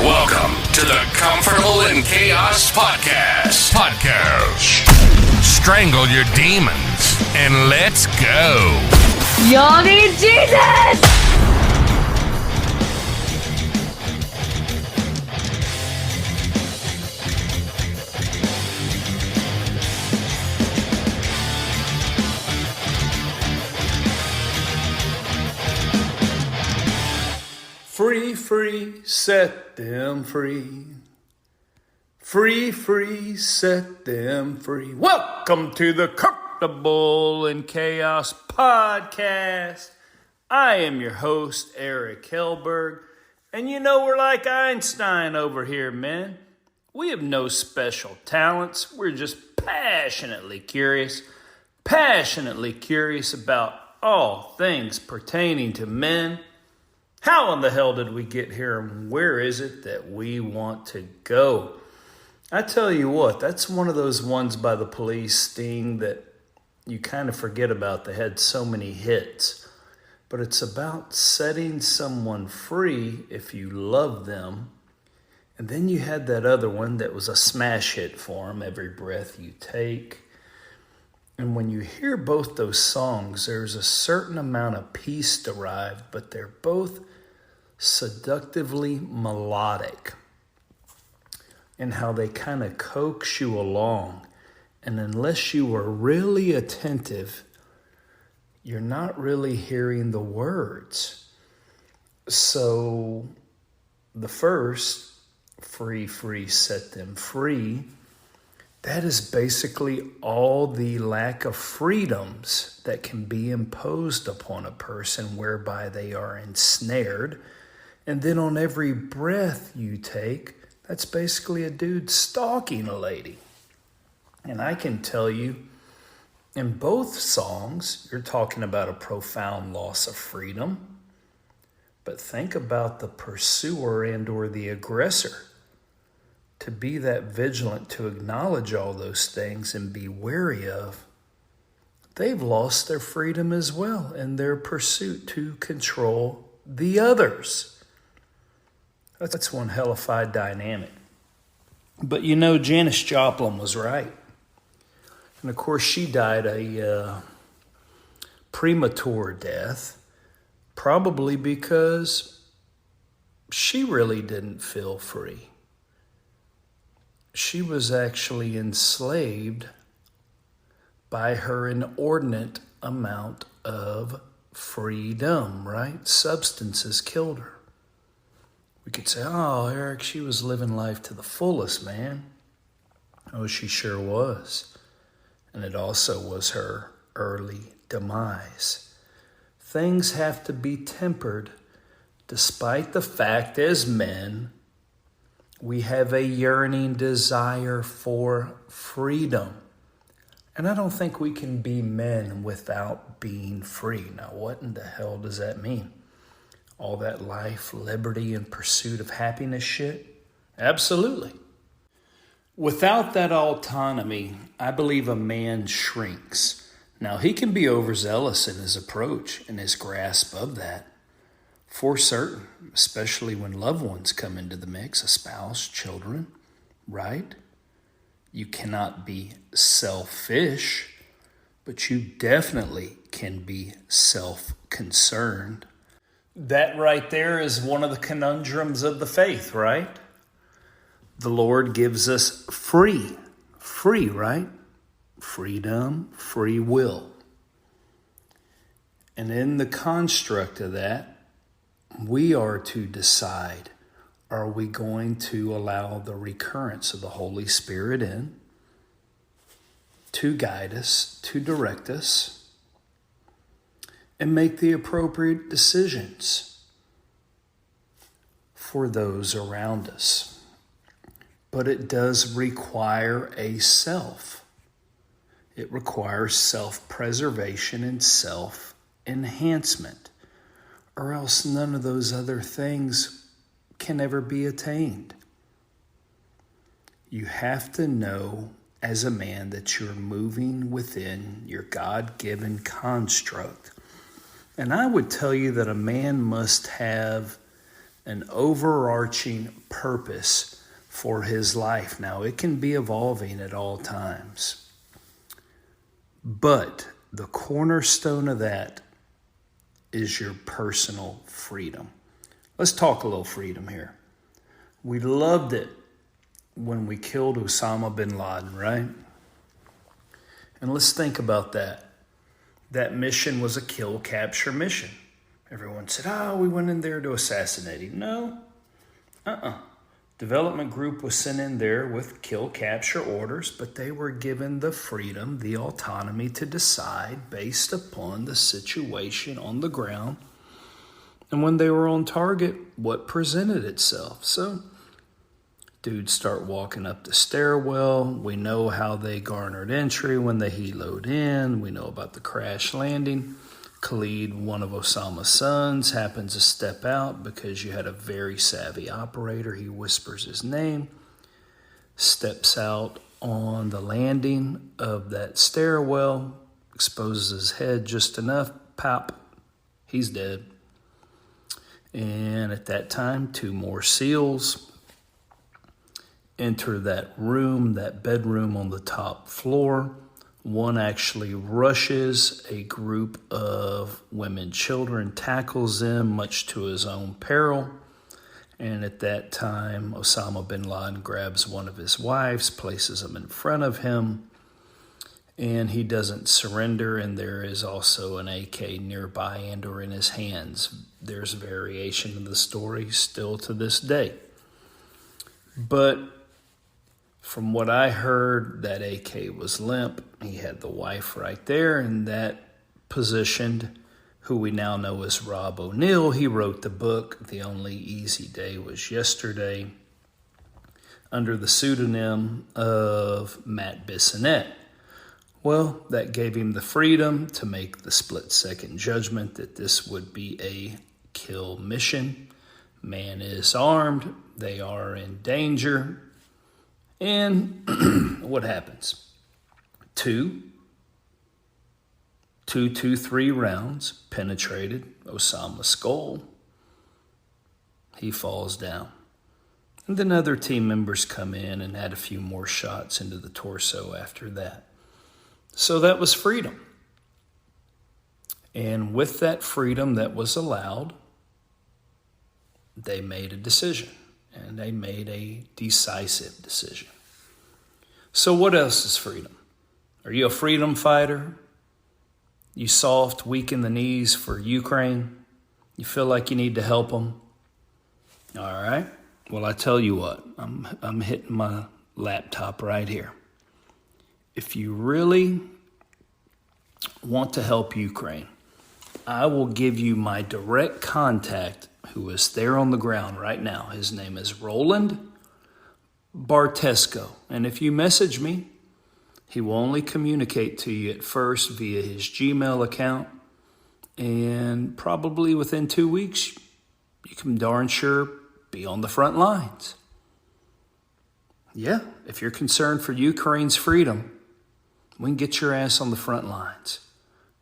Welcome to the Comfortable in Chaos Podcast. Strangle your demons and let's go. Y'all need Jesus! Free, free, set them free. Free, free, set them free. Welcome to the Comfortable in Chaos Podcast. I am your host, Eric Hellberg. And you know, we're like Einstein over here, man. We have no special talents. We're just passionately curious about all things pertaining to men. How in the hell did we get here, and where is it that we want to go? I tell you what, that's one of those ones by the Police Sting that you kind of forget about. They had so many hits. But it's about setting someone free if you love them. And then you had that other one that was a smash hit for them, Every Breath You Take. And when you hear both those songs, there's a certain amount of peace derived, but they're both seductively melodic in how they kind of coax you along. And unless you are really attentive, you're not really hearing the words. So the first, free, free, set them free, that is basically all the lack of freedoms that can be imposed upon a person whereby they are ensnared. And then on every breath you take, that's basically a dude stalking a lady. And I can tell you, in both songs, you're talking about a profound loss of freedom. But think about the pursuer and or the aggressor. To be that vigilant, to acknowledge all those things and be wary of, they've lost their freedom as well in their pursuit to control the others. That's one hellified dynamic. But you know, Janis Joplin was right. And of course, she died a premature death, probably because she really didn't feel free. She was actually enslaved by her inordinate amount of freedom, right? Substances killed her. We could say, oh, Eric, she was living life to the fullest, man. Oh, she sure was. And it also was her early demise. Things have to be tempered, despite the fact as men, we have a yearning desire for freedom. And I don't think we can be men without being free. Now, what in the hell does that mean? All that life, liberty, and pursuit of happiness shit? Absolutely. Without that autonomy, I believe a man shrinks. Now, he can be overzealous in his approach and his grasp of that. For certain, especially when loved ones come into the mix, a spouse, children, right? You cannot be selfish, but you definitely can be self-concerned. That right there is one of the conundrums of the faith, right? The Lord gives us free, right? Freedom, free will. And in the construct of that, we are to decide, are we going to allow the recurrence of the Holy Spirit in to guide us, to direct us, and make the appropriate decisions for those around us. But it does require a self. It requires self-preservation and self-enhancement, or else none of those other things can ever be attained. You have to know as a man that you're moving within your God-given construct. And I would tell you that a man must have an overarching purpose for his life. Now, it can be evolving at all times, but the cornerstone of that is your personal freedom. Let's talk a little freedom here. We loved it when we killed Osama bin Laden, right? And let's think about that. That mission was a kill-capture mission. Everyone said, we went in there to assassinate him. No. Development group was sent in there with kill-capture orders, but they were given the freedom, the autonomy to decide based upon the situation on the ground. And when they were on target, what presented itself. So dudes start walking up the stairwell. We know how they garnered entry when they heloed in. We know about the crash landing. Khalid, one of Osama's sons, happens to step out because you had a very savvy operator. He whispers his name, steps out on the landing of that stairwell, exposes his head just enough, pop, he's dead. And at that time, 2 more SEALs enter that room, that bedroom on the top floor. One actually rushes a group of women, children, tackles them much to his own peril. And at that time, Osama bin Laden grabs one of his wives, places them in front of him, and he doesn't surrender. And there is also an AK nearby and or in his hands. There's variation in the story still to this day. But from what I heard, that AK was limp. He had the wife right there, and that positioned who we now know as Rob O'Neill. He wrote the book, The Only Easy Day Was Yesterday, under the pseudonym of Matt Bissonnette. Well, that gave him the freedom to make the split-second judgment that this would be a kill mission. Man is armed. They are in danger. And what happens? 3 rounds penetrated Osama's skull. He falls down. And then other team members come in and add a few more shots into the torso after that. So that was freedom. And with that freedom that was allowed, they made a decision. And they made a decisive decision. So what else is freedom? Are you a freedom fighter? You soft, weak in the knees for Ukraine? You feel like you need to help them? All right. Well, I tell you what, I'm hitting my laptop right here. If you really want to help Ukraine, I will give you my direct contact who is there on the ground right now. His name is Roland Bartesco. And if you message me, he will only communicate to you at first via his Gmail account. And probably within 2 weeks, you can darn sure be on the front lines. Yeah, if you're concerned for Ukraine's freedom, we can get your ass on the front lines.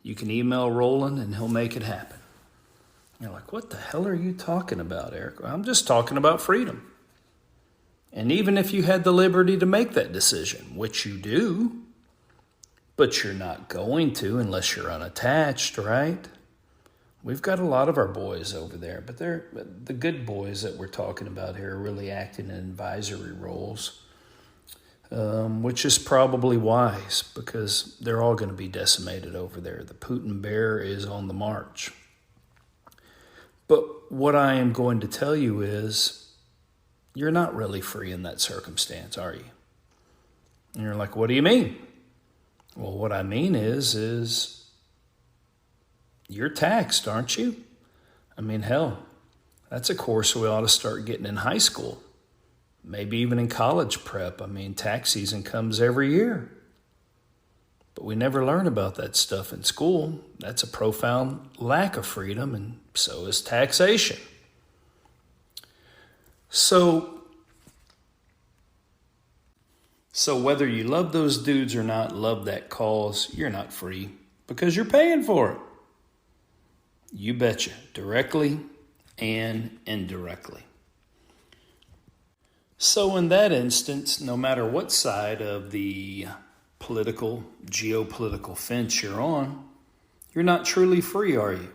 You can email Roland and he'll make it happen. You're like, what the hell are you talking about, Eric? I'm just talking about freedom. And even if you had the liberty to make that decision, which you do, but you're not going to unless you're unattached, right? We've got a lot of our boys over there, but they're the good boys that we're talking about here are really acting in advisory roles, which is probably wise because they're all going to be decimated over there. The Putin bear is on the march. But what I am going to tell you is you're not really free in that circumstance, are you? And you're like, what do you mean? Well, what I mean is you're taxed, aren't you? I mean, hell, that's a course we ought to start getting in high school, maybe even in college prep. I mean, tax season comes every year. But we never learn about that stuff in school. That's a profound lack of freedom, and so is taxation. So whether you love those dudes or not, love that cause, you're not free because you're paying for it. You betcha, directly and indirectly. So in that instance, no matter what side of the geopolitical fence you're on, you're not truly free, are you?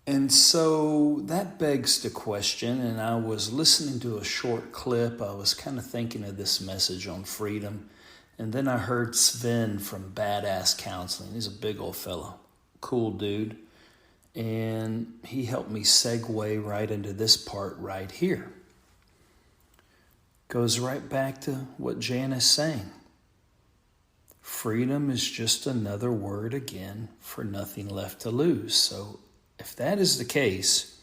And so that begs the question, and I was listening to a short clip. I was kind of thinking of this message on freedom. And then I heard Sven from Badass Counseling. He's a big old fellow, cool dude. And he helped me segue right into this part right here. Goes right back to what Jan is saying. Freedom is just another word again for nothing left to lose. So if that is the case,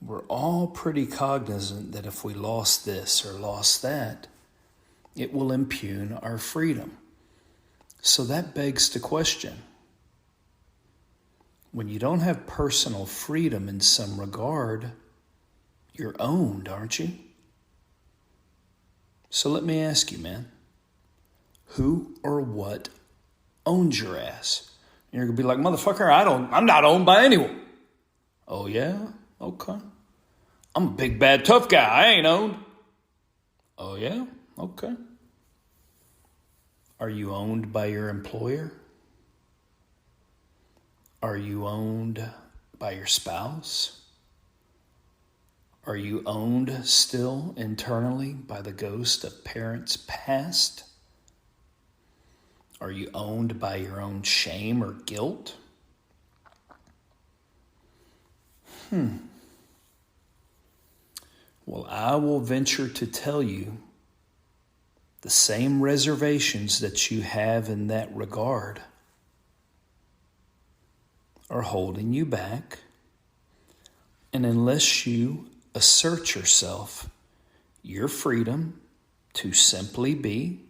we're all pretty cognizant that if we lost this or lost that, it will impugn our freedom. So that begs the question. When you don't have personal freedom in some regard, you're owned, aren't you? So let me ask you, man, who or what owns your ass? You're going to be like, motherfucker, I'm not owned by anyone. Oh, yeah? Okay. I'm a big, bad, tough guy. I ain't owned. Oh, yeah? Okay. Are you owned by your employer? Are you owned by your spouse? Are you owned still internally by the ghost of parents past? Are you owned by your own shame or guilt? Well, I will venture to tell you the same reservations that you have in that regard are holding you back. And unless you assert yourself, your freedom to simply be,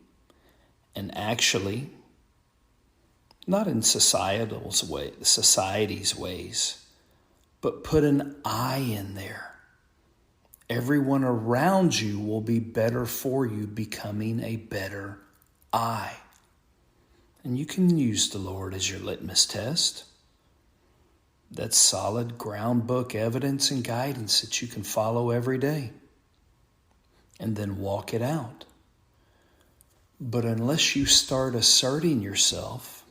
and actually, not in society's ways, but put an I in there. Everyone around you will be better for you becoming a better I. And you can use the Lord as your litmus test. That's solid ground book evidence and guidance that you can follow every day. And then walk it out. But unless you start asserting yourself,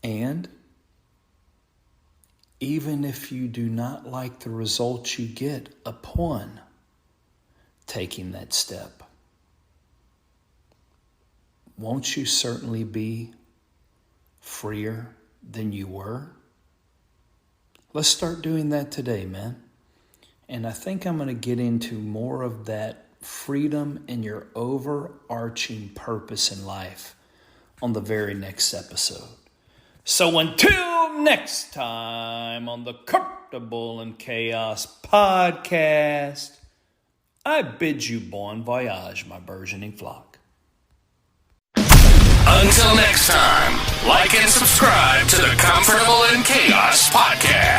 and even if you do not like the results you get upon taking that step, won't you certainly be freer than you were? Let's start doing that today, man. And I think I'm going to get into more of that freedom and your overarching purpose in life on the very next episode. So until next time on the Comfortable in Chaos podcast, I bid you bon voyage, my burgeoning flock. Until next time, like and subscribe to the Comfortable in Chaos podcast.